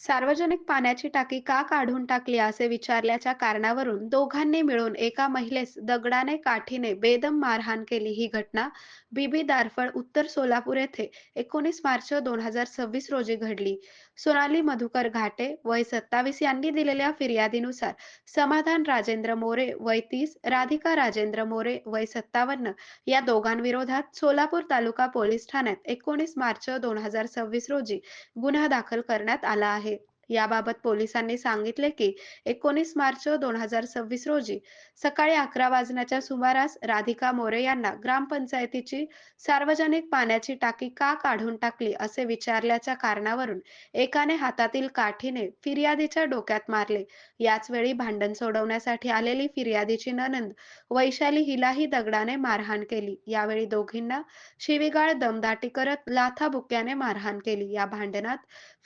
सार्वजनिक पाण्याची टाकी का काढून टाकली असे विचारल्याच्या कारणावरून दोघांनी मिळून एका महिलेस दगडाने काठीने बेदम मारहाण केली। ही घटना बीबी दारफळ उत्तर सोलापूर येथे 19 मार्च 2026 रोजी घडली। सोनाली मधुकर घाटे वय 27 यांनी दिलेल्या फिर्यादीनुसार समाधान राजेंद्र मोरे वय 30, राधिका राजेंद्र मोरे वय 57 या दोघांविरोधात सोलापूर तालुका पोलीस ठाण्यात 19 मार्च 2026 रोजी गुन्हा दाखल करण्यात आला आहे। याबाबत पोलिसांनी सांगितले की 19 मार्च 2026 रोजी सकाळी 11 वाजण्याच्या सुमारास राधिका मोरे यांना ग्रामपंचायतीची सार्वजनिक पाण्याची टाकी का काढून टाकली असे विचारल्याच्या कारणावरून एकाने हातातील काठीने फिर्यादीच्या डोक्यात मारले। याच वेळी भांडण सोडवण्यासाठी आलेली फिर्यादीची नणंद वैशाली हिलाही दगडाने मारहाण केली। यावेळी दोघींना शिवीगाळ दमदाटी करत लाथाबुक्क्याने मारहाण केली।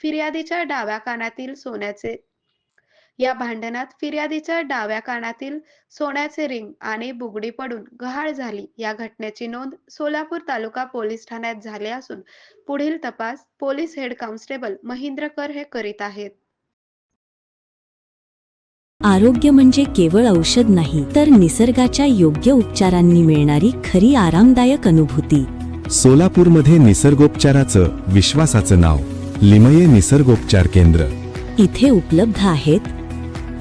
फिर्यादीच्या डाव्या कानातील सोन्याचे रिंग आणि बुगडी पडून गहाळ झाली। या घटनेची नोंद सोलापूर तालुका पोलीस ठाण्यात झाली असून पुढील तपास पोलीस हेड कॉन्स्टेबल महेंद्र कर हे करीत आहेत। आरोग्य म्हणजे केवळ औषध नाही, तर निसर्गाच्या योग्य उपचारांनी मिळणारी खरी आरामदायक अनुभूती। सोलापूरमध्ये निसर्गोपचाराचं विश्वासाचं नाव लिमये निसर्गोपचार केंद्र। इथे उपलब्ध आहेत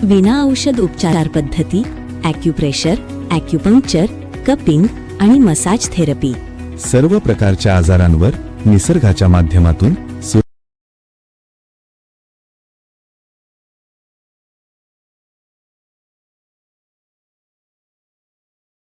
विना औषध उपचार पद्धती, ॲक्युप्रेशर, ॲक्युपंक्चर, कपिंग आणि मसाज थेरपी। सर्व प्रकारच्या आजारांवर निसर्गाच्या माध्यमातून